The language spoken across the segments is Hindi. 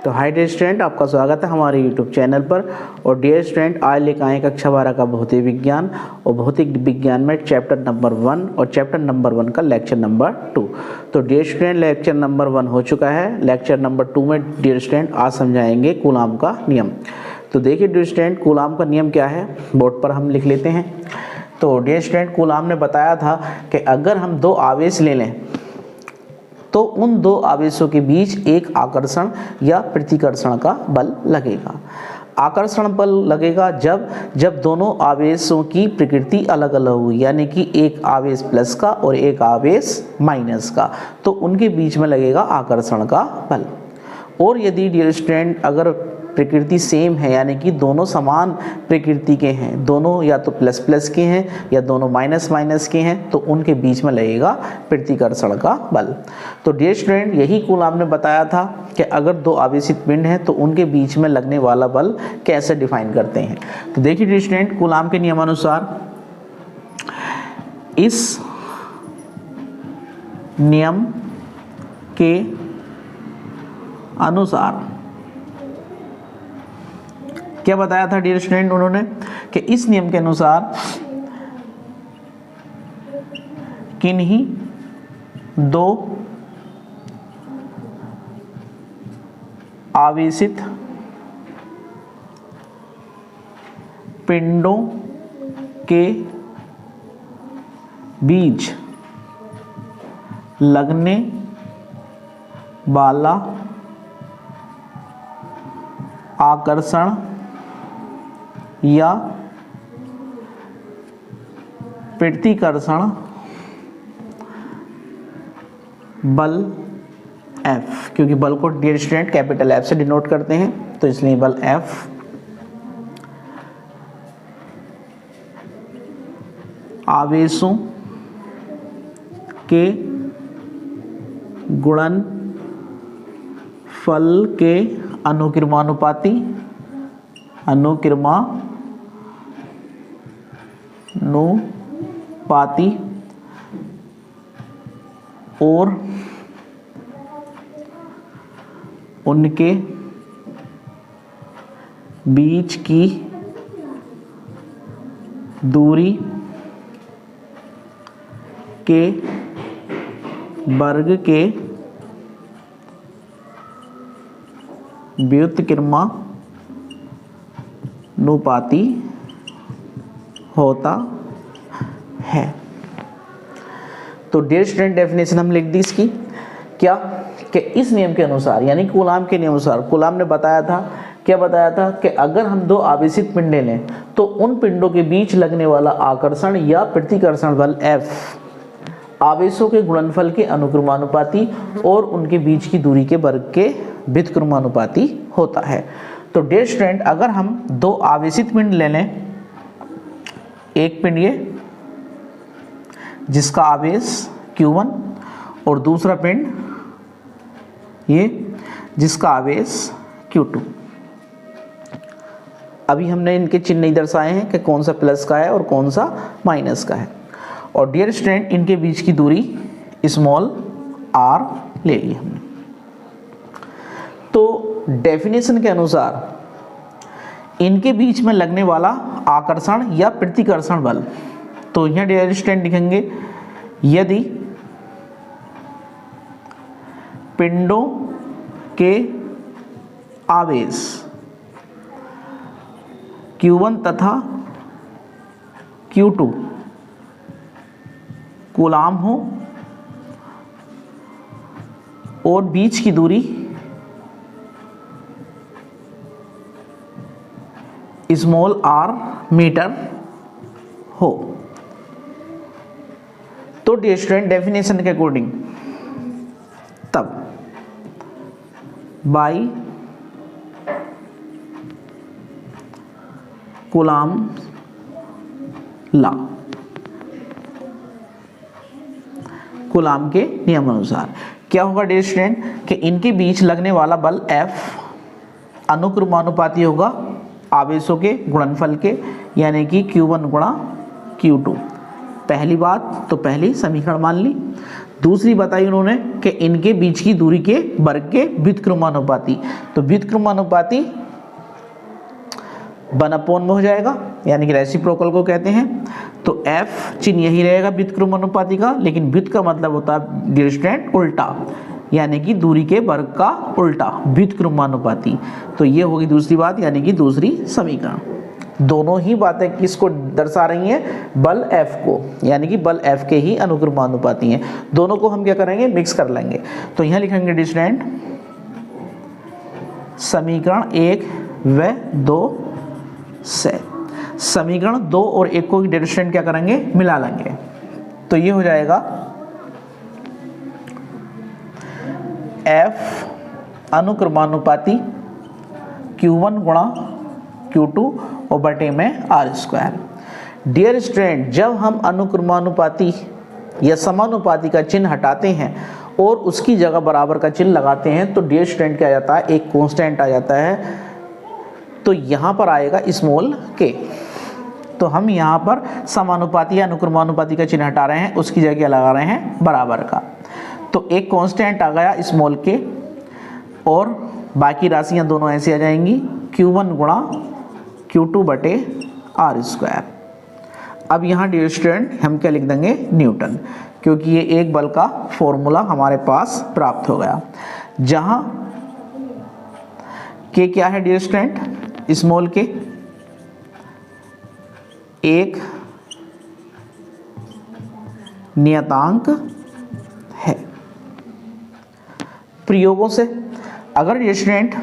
तो हाय डियर स्टूडेंट, आपका स्वागत है हमारे यूट्यूब चैनल पर। और डियर स्टूडेंट, आज लेकर आए कक्षा 12 का भौतिक विज्ञान और भौतिक विज्ञान में चैप्टर नंबर 1 और चैप्टर नंबर 1 का लेक्चर नंबर 2। तो डियर स्टूडेंट, लेक्चर नंबर 1 हो चुका है। लेक्चर नंबर 2 में डियर स्टूडेंट आज समझाएंगे कूलाम का नियम। तो देखिए डियर स्टूडेंट, कूलाम का नियम क्या है, बोर्ड पर हम लिख लेते हैं। तो डियर स्टूडेंट, कूलाम ने बताया था कि अगर हम दो आवेश ले लें तो उन दो आवेशों के बीच एक आकर्षण या प्रतिकर्षण का बल लगेगा। आकर्षण बल लगेगा जब दोनों आवेशों की प्रकृति अलग अलग हुई, यानी कि एक आवेश प्लस का और एक आवेश माइनस का, तो उनके बीच में लगेगा आकर्षण का बल। और यदि डियर स्टूडेंट अगर प्रकृति सेम है, यानी कि दोनों समान प्रकृति के हैं, दोनों या तो प्लस प्लस के हैं या दोनों माइनस माइनस के हैं, तो उनके बीच में लगेगा प्रतिकर्षण का बल। तो डियर स्टूडेंट, यही कूलाम ने बताया था कि अगर दो आवेशित पिंड हैं तो उनके बीच में लगने वाला बल कैसे डिफाइन करते हैं। तो देखिए डियर स्टूडेंट, कूलाम के नियमानुसार इस नियम के अनुसार क्या बताया था डियर स्टूडेंट उन्होंने कि इस नियम के अनुसार किन्हीं दो आवेशित पिंडों के बीच लगने वाला आकर्षण या प्रतिकर्षण बल F, क्योंकि बल को डियर स्टूडेंट कैपिटल F से डिनोट करते हैं, तो इसलिए बल F आवेशों के गुणनफल के अनुक्रमानुपाती और उनके बीच की दूरी के वर्ग के व्युत्क्रमानुपाती होता है। तो डियर स्टूडेंट, डेफिनेशन हम लिख दी इसकी क्या कि इस नियम के अनुसार, यानी कूलाम के नियम अनुसार, कूलाम ने बताया था, क्या बताया था कि अगर हम दो आवेशित पिंडे लें तो उन पिंडों के बीच लगने वाला आकर्षण या प्रतिकर्षण बल F आवेशों के गुणनफल के अनुक्रमानुपाती और उनके बीच की दूरी के वर्ग के व्युत्क्रमानुपाती होता है। तो डियर स्टूडेंट, अगर हम दो आवेशित पिंड ले लें, एक पिंड ये जिसका आवेश Q1 और दूसरा पिंड ये जिसका आवेश Q2। अभी हमने इनके चिन्ह नहीं दर्शाए हैं कि कौन सा प्लस का है और कौन सा माइनस का है। और डियर स्टूडेंट, इनके बीच की दूरी स्मॉल r ले ली हमने। तो डेफिनेशन के अनुसार इनके बीच में लगने वाला आकर्षण या प्रतिकर्षण बल, तो यहाँ डियर स्टूडेंट लिखेंगे, यदि पिंडों के आवेश Q1 तथा Q2 कूलाम हो और बीच की दूरी स्मॉल r मीटर हो, तो डियर स्टूडेंट डेफिनेशन के अकॉर्डिंग तब बाई कूलाम लॉ, कूलाम के नियम अनुसार क्या होगा डियर स्टूडेंट कि इनके बीच लगने वाला बल F अनुक्रमानुपाती होगा आवेशों के गुणनफल के, यानी कि Q1 गुणा Q2। पहली बात तो पहली समीकरण मान ली। दूसरी बताई उन्होंने कि इनके बीच की दूरी के वर्ग के व्युत्क्रमानुपाती। तो व्युत्क्रमानुपाती 1/में हो जाएगा, यानी कि रेसिप्रोकल को कहते हैं। तो F चिन्ह यही रहेगा व्युत्क्रमानुपाती का, लेकिन व्युत का मतलब होता है डियर स्टूडेंट उल्टा, यानी कि दूरी के वर्ग का उल्टा, व्युत्क्रमानुपाती। तो ये होगी दूसरी बात, यानी कि दूसरी समीकरण। दोनों ही बातें किसको दर्शा रही हैं? बल F को, यानी कि बल F के ही अनुक्रमानुपाती हैं। दोनों को हम क्या करेंगे? मिक्स कर लेंगे। तो यहाँ लिखेंगे डियर स्टूडेंट समीकरण 1 व 2 से समीकरण 2 और 1 को डियर स्टूडेंट क्या करेंगे? मिला लेंगे। तो ये हो जाएगा F अनुक्रमानुपाती Q1 गुणा Q2 और बटे में R²। डियर स्टूडेंट, जब हम अनुक्रमानुपाती या समानुपाती का चिन्ह हटाते हैं और उसकी जगह बराबर का चिन्ह लगाते हैं तो डियर स्टूडेंट क्या आ जाता है? एक कांस्टेंट आ जाता है। तो यहाँ पर आएगा स्मॉल k। तो हम यहाँ पर समानुपाती या अनुक्रमानुपाती का चिन्ह हटा रहे हैं, उसकी जगह लगा रहे हैं बराबर का। तो एक कांस्टेंट आ गया स्मॉल k और बाकी राशियाँ दोनों ऐसे आ जाएंगी Q1 गुणा Q2 बटे R²। अब यहाँ डियर स्टूडेंट हम क्या लिख देंगे? न्यूटन, क्योंकि ये एक बल का फॉर्मूला हमारे पास प्राप्त हो गया। जहाँ k क्या है डियर स्टूडेंट? स्मॉल k एक नियतांक है। प्रयोगों से अगर डियर स्टूडेंट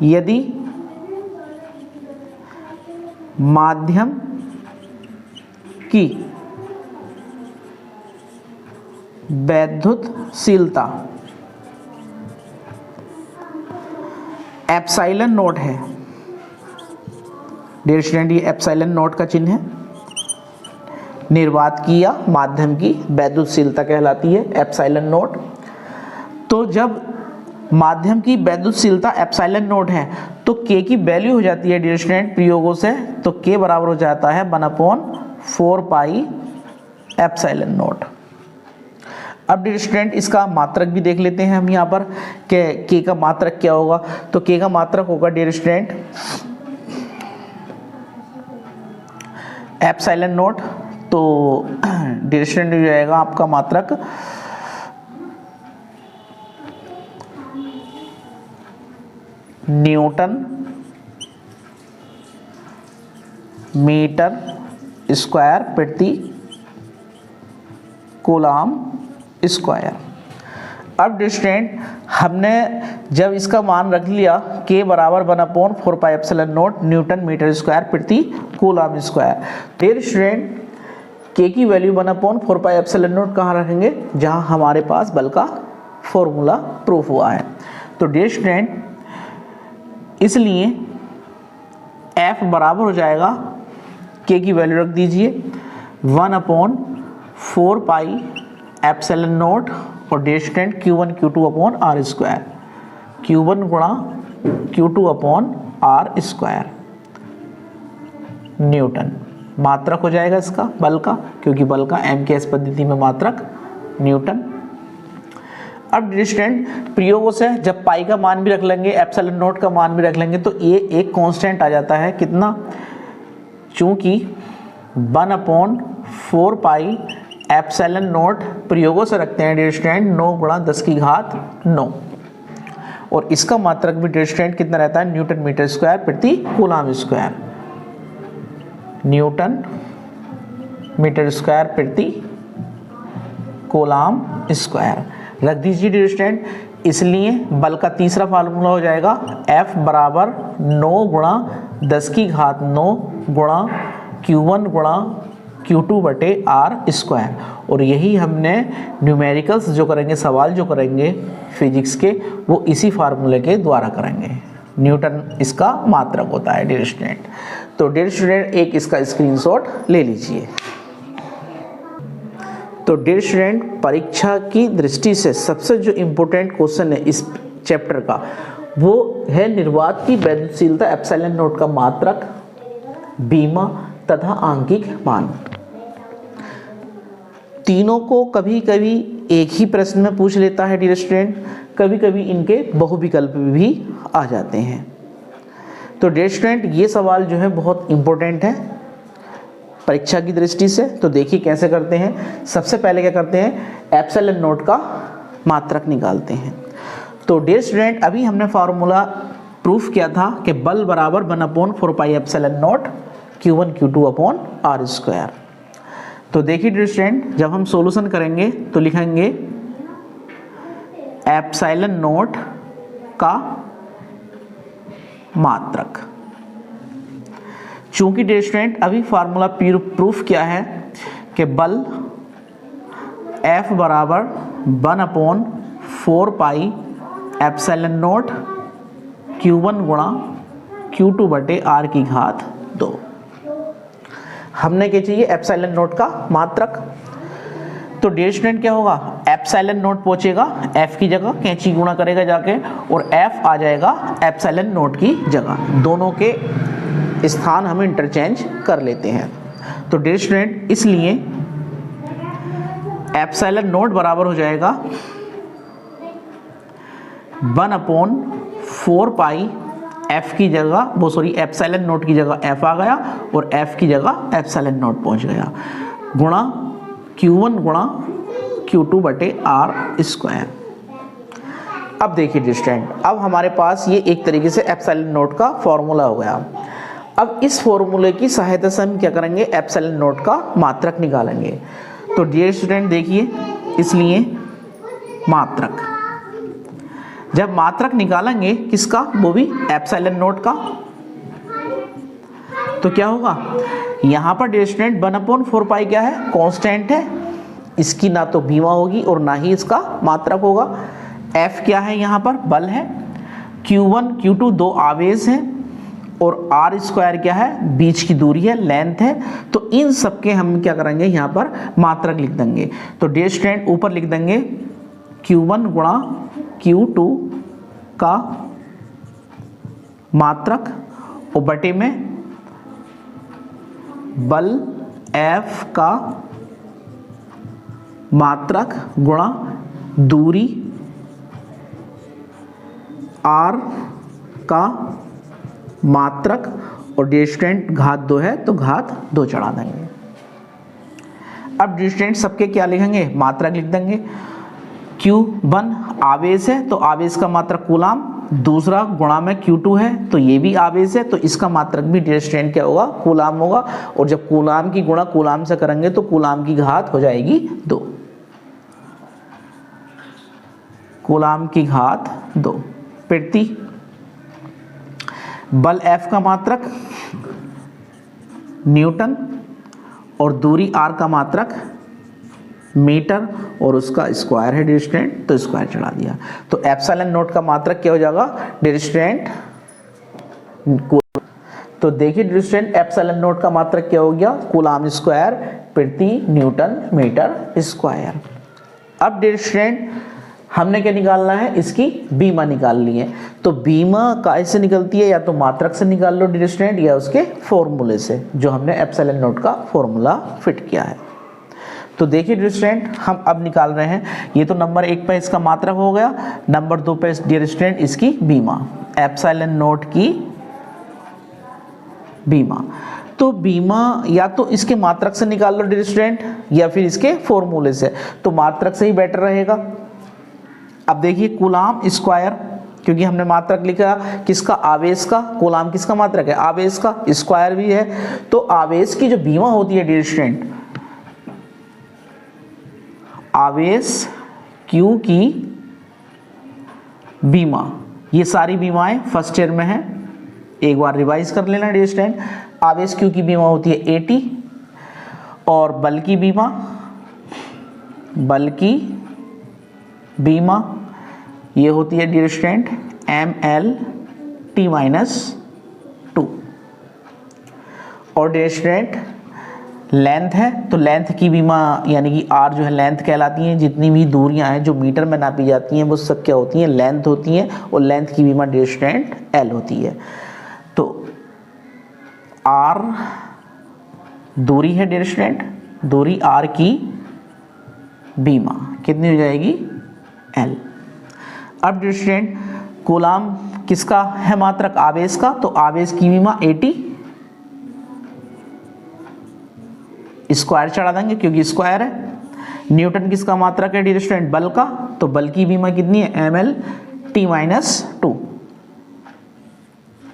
यदि माध्यम की वैद्युतशीलता एप्सिलॉन नॉट है, डियर स्टूडेंट ये एप्सिलॉन नॉट का चिन्ह है, निर्वात की या माध्यम की वैद्युतशीलता कहलाती है एप्सिलॉन नॉट। तो जब माध्यम की वैद्युतशीलता एप्सिलॉन नॉट है तो k की वैल्यू हो जाती है डियर स्टूडेंट प्रयोगों से, तो k बराबर हो जाता है 1/4 पाई एप्सिलॉन नॉट। अब डियर स्टूडेंट इसका मात्रक भी देख लेते हैं हम यहाँ पर कि k का मात्रक क्या होगा। तो k का मात्रक होगा डियर स्टूडेंट एप्सिलॉन नॉट। तो डियर स्टूडेंट हो जाएगा आपका मात्रक न्यूटन मीटर स्क्वायर प्रति कूलम स्क्वायर। अब डियर स्टूडेंट हमने जब इसका मान रख लिया k बराबर 1/4 pi epsilon nought newton metre square प्रति coulomb square. Dear student k की वैल्यू 1/4 पाई एप्सिलॉन नॉट कहाँ रखेंगे? जहाँ हमारे पास बल का फॉर्मूला प्रूफ हुआ है। तो डियर स्टूडेंट इसलिए F बराबर हो जाएगा, k की वैल्यू रख दीजिए 1/4 पाई एप्सिलॉन नॉट और dear student Q1 Q2 upon R², Q1 गुणा Q2 अपॉन R² न्यूटन। मात्रक हो जाएगा इसका बल का, क्योंकि बल का m के इस पद्धति में मात्रक न्यूटन। अब डियर स्टूडेंट प्रयोगों से जब पाई का मान भी रख लेंगे, एप्सिलॉन नॉट का मान भी रख लेंगे तो ये एक कांस्टेंट आ जाता है। कितना? चूंकि 1/4 पाई एप्सिलॉन नॉट प्रयोगों से रखते हैं डियर स्टूडेंट 9 गुणा 10 की घात 9 और इसका मात्रक भी डियर स्टूडेंट कितना रहता है? न्यूटन मीटर स्क्वायर प्रति coulomb square, newton metre square प्रति कूलम स्क्वायर रख दीजिए डियर स्टूडेंट। इसलिए बल का तीसरा फार्मूला हो जाएगा F बराबर 9 गुणा 10 की घात 9 गुणा Q1 गुणा Q2 बटे R²। और यही हमने न्यूमेरिकल्स जो करेंगे, सवाल जो करेंगे फिजिक्स के, वो इसी फार्मूले के द्वारा करेंगे। न्यूटन इसका मात्रक होता है डियर स्टूडेंट। तो डियर स्टूडेंट एक इसका स्क्रीनशॉट ले लीजिए। तो डियर स्टूडेंट परीक्षा की दृष्टि से सबसे जो इम्पोर्टेंट क्वेश्चन है इस चैप्टर का वो है निर्वात की वैद्युतशीलता एप्सिलॉन नॉट का मात्रक, बीमा तथा आंकिक मान। तीनों को कभी कभी एक ही प्रश्न में पूछ लेता है डियर स्टूडेंट, कभी कभी इनके बहुविकल्प भी आ जाते हैं। तो डियर स्टूडेंट ये सवाल जो है बहुत इम्पोर्टेंट है परीक्षा की दृष्टि से। तो देखिए कैसे करते हैं। सबसे पहले क्या करते हैं, एप्सिलॉन नॉट का मात्रक निकालते हैं। तो डियर स्टूडेंट अभी हमने फार्मूला प्रूफ किया था कि बल बराबर 1/4 pi epsilon not Q1 Q2 upon R square. तो देखिए डियर स्टूडेंट जब हम सॉल्यूशन करेंगे तो लिखेंगे एप्सिलॉन नॉट का मात्रक। चूंकि डियर स्टूडेंट अभी फार्मूला प्रूफ किया है कि बल F बराबर 1/4 पाई एप्सिलॉन नॉट Q1 गुणा Q2 बटे R की घात 2। हमने क्या चाहिए, एप्सिलॉन नॉट का मात्रक। तो डियर स्टूडेंट क्या होगा, एप्सिलॉन नॉट पहुंचेगा F की जगह, कैंची गुणा करेगा जाके, और F आ जाएगा एप्सिलॉन नॉट की जगह। दोनों के स्थान हम इंटरचेंज कर लेते हैं। तो डियर स्टूडेंट इसलिए एप्सिलॉन नॉट बराबर हो जाएगा 1/4 पाई F की जगह एप्सिलॉन नॉट की जगह F आ गया और F की जगह एप्सिलॉन नॉट पहुंच गया, गुणा Q1 गुणा Q2 बटे R स्क्वायर। अब देखिए डियर स्टूडेंट अब हमारे पास ये एक तरीके से एप्सिलॉन नॉट का फॉर्मूला हो गया। अब इस फॉर्मूले की सहायता से हम क्या करेंगे, एप्सिलॉन नॉट का मात्रक निकालेंगे। तो डियर स्टूडेंट देखिए इसलिए मात्रक, जब मात्रक निकालेंगे किसका, वो भी एप्सिलॉन नॉट का, तो क्या होगा यहाँ पर डियर स्टूडेंट 1/4 पाई क्या है, कांस्टेंट है, इसकी ना तो बीमा होगी और ना ही इसका मात्रक होगा। F क्या है, यहाँ पर बल है, Q1 Q2 दो आवेश हैं, और R स्क्वायर क्या है, बीच की दूरी है, लेंथ है। तो इन सबके हम क्या करेंगे, यहाँ पर मात्रक लिख देंगे। तो डियर स्टूडेंट ऊपर लिख देंगे Q1 गुणा Q2 का मात्रक और बटे में बल F का मात्रक गुणा दूरी R का मात्रक, और डियर स्टूडेंट घात 2 है तो घात 2 चढ़ा देंगे। अब डियर स्टूडेंट सबके क्या लिखेंगे, मात्रक लिख देंगे। Q1 आवेश है तो आवेश का मात्रक कूलाम, दूसरा गुणा में Q2 है तो ये भी आवेश है तो इसका मात्रक भी डियर स्टूडेंट क्या होगा, कूलाम होगा। और जब कूलाम की गुणा कूलाम से करेंगे तो कूलाम की घात हो जाएगी 2, कूलाम की घात 2 प्रति बल F का मात्रक न्यूटन और दूरी R का मात्रक मीटर और उसका स्क्वायर है डियर स्टूडेंट, तो स्क्वायर चढ़ा दिया। तो एप्सिलॉन नॉट का मात्रक क्या हो जाएगा डियर स्टूडेंट, तो देखिए डियर स्टूडेंट एप्सिलॉन नॉट का मात्रक क्या हो गया, कूलाम स्क्वायर प्रति न्यूटन मीटर स्क्वायर। अब डियर स्टूडेंट हमने क्या निकालना है, इसकी बीमा निकाल ली है। तो बीमा कैसे निकलती है, या तो मात्रक से निकाल लो डियर स्टूडेंट, या उसके फॉर्मूले से जो हमने एप्सिलॉन नॉट का फॉर्मूला फिट किया है। तो देखिए डियर स्टूडेंट हम अब निकाल रहे हैं, ये तो नंबर 1 पे इसका मात्रक हो गया, नंबर 2 पे डियर स्टूडेंट इसकी बीमा, एप्सिलॉन नॉट की बीमा। तो बीमा या तो इसके मात्रक से निकाल लो डियर स्टूडेंट या फिर इसके फॉर्मूले से, तो मात्रक से ही बेटर रहेगा। अब देखिए कूलाम स्क्वायर, क्योंकि हमने मात्रक लिखा किसका, आवेश का, कूलाम किसका मात्रक है, आवेश का, स्क्वायर भी है। तो आवेश की जो बीमा होती है डियर स्टूडेंट, आवेश Q की बीमा, ये सारी बीमाएं फर्स्ट ईयर में है, एक बार रिवाइज कर लेना डियर स्टूडेंट। आवेश Q की बीमा होती है 80 और बल की बीमा, बल की बीमा ये होती है डियर स्टूडेंट ML/T-2। और डियर स्टूडेंट लेंथ है तो लेंथ की बीमा यानी कि R जो है लेंथ कहलाती है। जितनी भी दूरियां हैं जो मीटर में नापी जाती हैं वो सब क्या होती हैं, लेंथ होती हैं, और लेंथ की बीमा डियर स्टूडेंट L होती है। तो R दूरी है डियर स्टूडेंट, दूरी R की बीमा कितनी हो जाएगी L। अब डियर स्टूडेंट कूलाम किसका है मात्रक, आवेश का, तो आवेश की बीमा 80 स्क्वायर चढ़ा देंगे क्योंकि स्क्वायर है। न्यूटन किसका मात्रक है डियर स्टूडेंट, बल का, तो बल की बीमा कितनी है ml t minus 2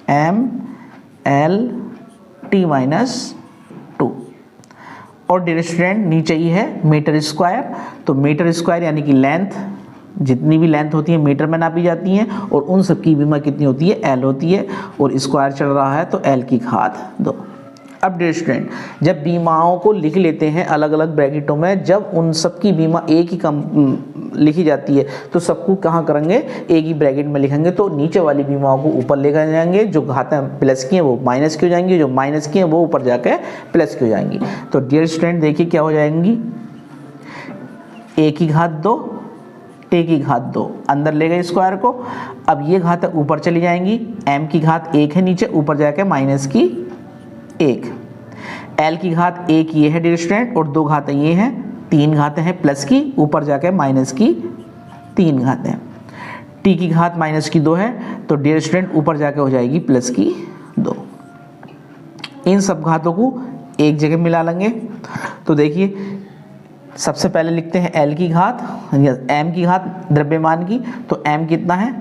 ml t minus 2। और डियर स्टूडेंट नीचे ही है मीटर स्क्वायर, तो मीटर स्क्वायर यानी कि लेंथ, जितनी भी लेंथ होती है मीटर में नापी जाती है और उन सब की बीमा कितनी होती है L होती है और स्क्वायर चल रहा है तो L की घात 2। अब डियर स्टूडेंट जब बीमाओं को लिख लेते हैं अलग अलग ब्रैकेटों में, जब उन सब की बीमा एक ही कम लिखी जाती है तो सबको कहाँ करेंगे, एक ही ब्रैकेट में लिखेंगे। तो नीचे वाली बीमाओं को ऊपर लेकर जाएंगे, जो घातें प्लस की हैं वो माइनस की हो जाएंगी, जो माइनस की हैं वो ऊपर जाके प्लस की हो जाएंगी। तो डियर स्टूडेंट देखिए क्या हो जाएंगी, a की घात 2 t की घात 2, अंदर ले गए स्क्वायर को। अब ये घातें ऊपर चली जाएंगी, m की घात 1 है नीचे, ऊपर जाके माइनस की 1, L की घात 1 ये है डियर स्टूडेंट और 2 घातें ये हैं, 3 घातें हैं प्लस की, ऊपर जाके माइनस की 3 घातें। t की घात माइनस की 2 है तो डियर स्टूडेंट ऊपर जाके हो जाएगी प्लस की 2। इन सब घातों को एक जगह मिला लेंगे। तो देखिए सबसे पहले लिखते हैं L की घात या m की घात द्रव्यमान की, तो m कितना है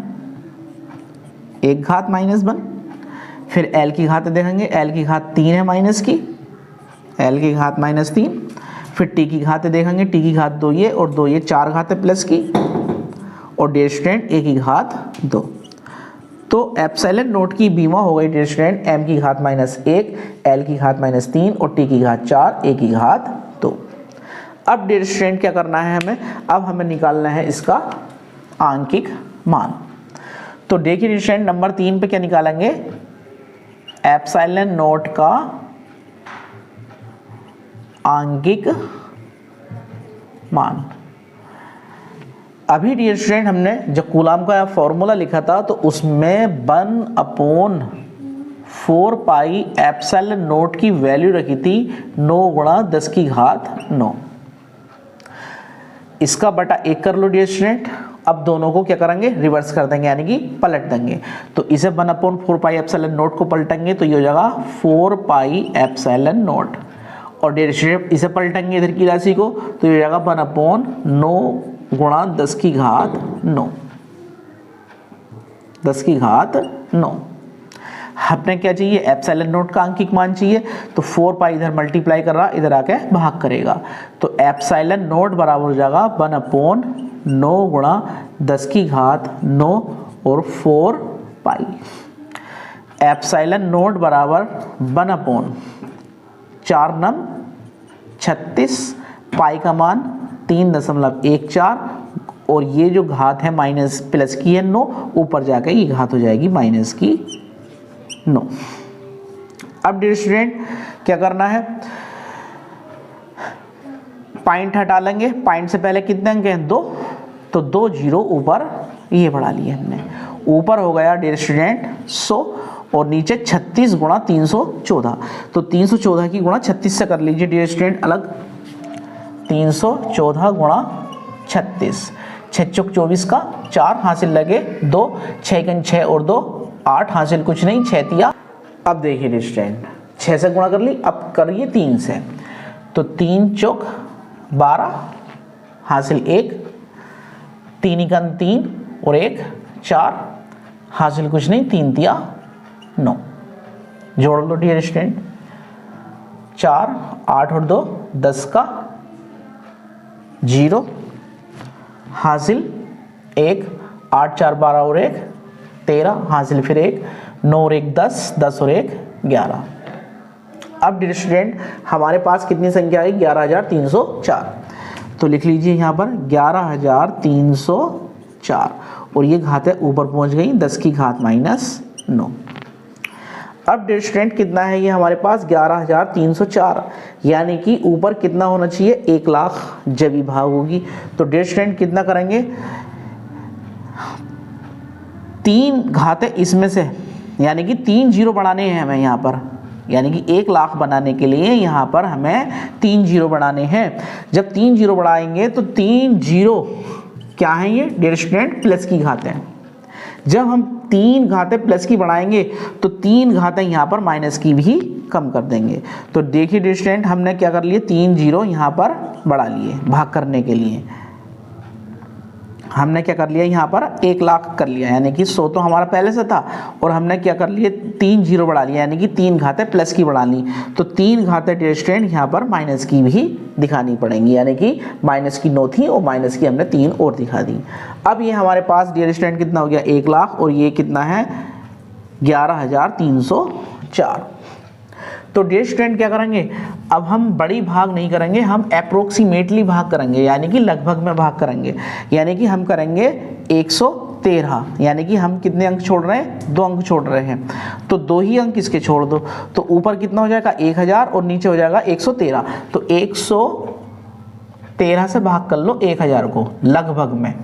1 घात माइनस 1। फिर L की घात देखेंगे, L की घात 3 है माइनस की, L की घात माइनस 3। फिर T की घात देखेंगे, T की घात 2 ये और 2 ये, 4 घात प्लस की, और डियर स्टूडेंट A की घात 2। तो एप्सिलॉन नोट की बीमा हो गई डियर स्टूडेंट m की घात माइनस 1, L की घात माइनस 3 और T की घात 4, A की घात 2। अब डियर स्टूडेंट क्या करना है हमें, अब हमें निकालना है इसका आंकिक मान। तो देखिए डियर स्टूडेंट नंबर 3 पे क्या निकालेंगे, एप्सिलॉन नोट का आंकिक मान। अभी डियर स्टूडेंट हमने जब कूलाम का फॉर्मूला लिखा था तो उसमें 1/4 पाई एप्सिलॉन नोट की वैल्यू रखी थी 9 गुणा 10 की घात 9। इसका बटा 1 कर लो डियर स्टूडेंट। अब दोनों को क्या करेंगे, रिवर्स कर देंगे यानी कि पलट देंगे। तो इसे 1/4 पाई एप्सिलॉन नोट को पलटेंगे तो ये हो जाएगा 4 पाई एप्सिलॉन नोट, और डियर स्टूडेंट इसे पलटेंगे इधर की राशि को तो ये हो जाएगा 1/9 गुणा 10 की घात 9, 10 की घात 9। हमने क्या चाहिए, एप्सिलॉन नोट का आंकिक मान चाहिए, तो 4 पाई इधर मल्टीप्लाई कर रहा, इधर आके भाग करेगा, तो एप्सिलॉन नोट बराबर हो जाएगा 1/9 गुणा 10 की घात 9 और 4 पाई। एप्सिलॉन नोट बराबर 1/4 9 36, पाई का मान 3.14, और ये जो घात है माइनस प्लस की है 9, ऊपर जाकर ये घात हो जाएगी माइनस की 9। अब डियर स्टूडेंट क्या करना है, पॉइंट हटा लेंगे, पॉइंट से पहले कितने अंक हैं 2, तो 2 जीरो ऊपर ये बढ़ा लिए हमने, ऊपर हो गया डियर स्टूडेंट 100 और नीचे 36 गुणा 314, तो 314 की गुणा 36 से कर लीजिए डियर स्टूडेंट अलग, 314 गुणा 36, 6 चौक 24 का 4 हासिल लगे 2, 6 कन 6 और 2 8 हासिल कुछ नहीं 6 तिया। अब देखिए डियर स्टूडेंट 6 से गुणा कर ली, अब करिए 3 से, तो 3 चौक 12 हासिल 1, 3 कन 3 और 1 4 हासिल कुछ नहीं 3 तिया 9, जोड़ लो डियर स्टूडेंट, 4 8 और 2 10 का 0 हासिल 1, 8 4 12 और 1 13 हासिल फिर 1, 9 और 1 10, 10 और 1 11। अब डियर स्टूडेंट हमारे पास कितनी संख्या आई, 11304, तो लिख लीजिए यहाँ पर 11304, और ये घातें ऊपर पहुँच गई 10 की घात माइनस 9। अब डियर स्टूडेंट कितना है ये हमारे पास 11304, यानी कि ऊपर कितना होना चाहिए 1 लाख जब भी भाग होगी, तो डियर स्टूडेंट कितना करेंगे, 3 घातें इसमें से, यानी कि 3 जीरो बढ़ाने हैं हमें यहाँ पर, यानी कि 1 लाख बनाने के लिए यहाँ पर हमें 3 जीरो बढ़ाने हैं। जब 3 जीरो बढ़ाएंगे तो 3 जीरो क्या है, ये डियर स्टूडेंट प्लस की घात है। जब हम 3 घातें प्लस की बढ़ाएंगे तो 3 घातें यहाँ पर माइनस की भी कम कर देंगे। तो देखिए डियर स्टूडेंट, हमने क्या कर लिए, 3 जीरो यहाँ पर बढ़ा लिए भाग करने के लिए। हमने क्या कर लिया, यहाँ पर 1 लाख कर लिया, यानी कि 100 तो हमारा पहले से था, और हमने क्या कर लिए 3 जीरो बढ़ा लिया, यानी कि 3 घातें प्लस की बढ़ा ली। तो 3 घातें डियर स्टूडेंट यहाँ पर माइनस की भी दिखानी पड़ेंगी, यानी कि माइनस की 9 थी और माइनस की हमने 3 और दिखा दी। अब ये हमारे पास डियर स्टूडेंट कितना हो गया, 1 लाख, और ये कितना है 11,304। तो डियर स्टूडेंट क्या करेंगे, अब हम बड़ी भाग नहीं करेंगे, हम अप्रोक्सीमेटली भाग करेंगे, यानी कि लगभग में भाग करेंगे। यानी कि हम करेंगे 113, यानी कि हम कितने अंक छोड़ रहे हैं, 2 अंक छोड़ रहे हैं, तो 2 ही अंक इसके छोड़ दो। तो ऊपर कितना हो जाएगा 1000 और नीचे हो जाएगा 113। तो 113 से भाग कर लो 1000 को लगभग में।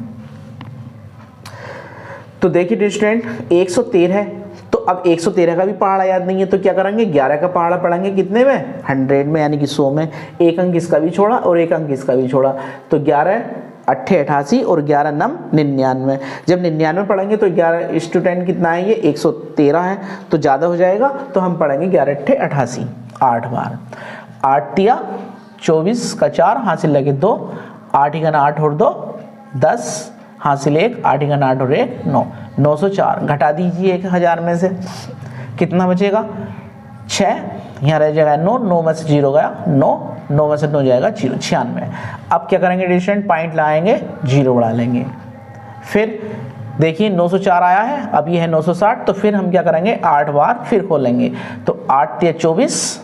तो देखिए डियर स्टूडेंट 113 है, तो अब 113 का भी पहाड़ा याद नहीं है, तो क्या करेंगे 11 का पहाड़ा पढ़ेंगे कितने में, 100 में, यानी कि 100 में। 1 अंक इसका भी छोड़ा और 1 अंक इसका भी छोड़ा, तो 11 8 88 और 11 9 99। जब 99 पढ़ेंगे तो 11 स्टूडेंट कितना है, ये 113 है, तो ज़्यादा हो जाएगा, तो हम पढ़ेंगे 11 8 88, 8 बार। 8 तिया 24 का 4 हासिल लगे 2, 8 ही 8 और 2 10 हासिल 1, 8 ही 8 और 1 9, 904। घटा दीजिए 1000 में से, कितना बचेगा 6, यहाँ रह जाएगा 9, 9 में से 0 गया 9, 9 में से 9 जाएगा 0, 96। अब क्या करेंगे डियर स्टूडेंट, पॉइंट लगाएंगे, 0 बढ़ा लेंगे। फिर देखिए 904 आया है, अब ये है 960, तो फिर हम क्या करेंगे 8 बार फिर खोलेंगे। तो 8 तिया 24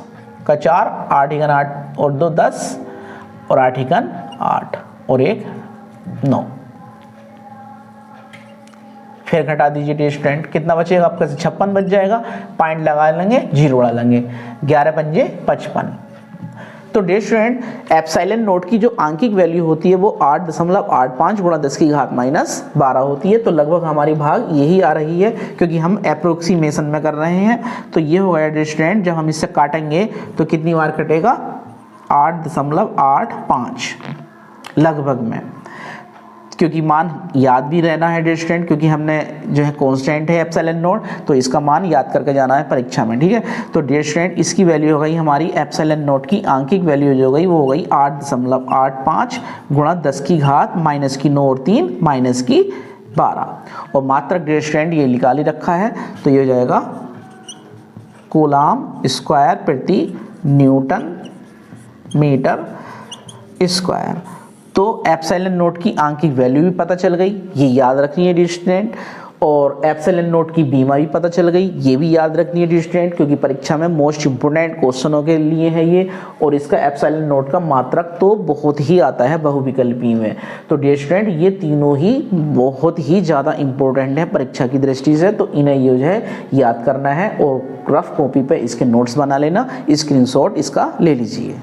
का 4, 8 ही 8 और 2 10 और 8 ही 8 और 1 9। फिर घटा दीजिए डियर स्टूडेंट, कितना बचेगा आपका 56 बच जाएगा। पॉइंट लगा लेंगे, 0 बढ़ा लेंगे, 11 पंजे 55। तो डियर स्टूडेंट एप्सिलॉन नोट की जो आंकिक वैल्यू होती है वो 8.85 गुणा 10 की घात माइनस 12 होती है। तो लगभग हमारी भाग यही आ रही है, क्योंकि हम अप्रोक्सीमेशन में कर रहे हैं। तो ये हो गया डियर स्टूडेंट, जब हम इससे काटेंगे तो कितनी बार कटेगा, 8.85 लगभग में, क्योंकि मान याद भी रहना है डियर स्टूडेंट, क्योंकि हमने जो है कांस्टेंट है एप्सिलॉन नोट, तो इसका मान याद करके जाना है परीक्षा में, ठीक है। तो डियर स्टूडेंट इसकी वैल्यू हो गई हमारी एप्सिलॉन नोट की आंकिक वैल्यू जो हो गई वो हो गई 8.85 गुणा 10 की घात माइनस की 9 और 3 माइनस की 12, और मात्रक डियर स्टूडेंट ये निकाल ही रखा है, तो ये हो जाएगा कूलाम स्क्वायर प्रति न्यूटन मीटर स्क्वायर। तो एप्सिलॉन नोट की आंकिक वैल्यू भी पता चल गई, ये याद रखनी है डियर स्टूडेंट, और एप्सिलॉन नोट की बीमा भी पता चल गई, ये भी याद रखनी है डियर स्टूडेंट, क्योंकि परीक्षा में मोस्ट इंपोर्टेंट क्वेश्चनों के लिए है ये। और इसका एप्सिलॉन नोट का मात्रक तो बहुत ही आता है बहुविकल्पी में। तो डियर स्टूडेंट ये तीनों ही बहुत ही ज़्यादा इंपॉर्टेंट है परीक्षा की दृष्टि से, तो इन्हें ये जो है याद करना है, और रफ कॉपी पे इसके नोट्स बना लेना, स्क्रीनशॉट इसका ले लीजिए।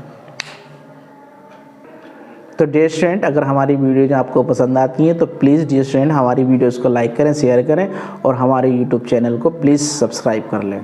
तो डियर स्टूडेंट अगर हमारी वीडियो आपको पसंद आती है तो प्लीज़ डियर स्टूडेंट हमारी वीडियोज़ को लाइक करें, शेयर करें, और हमारे यूट्यूब चैनल को प्लीज़ सब्सक्राइब कर लें।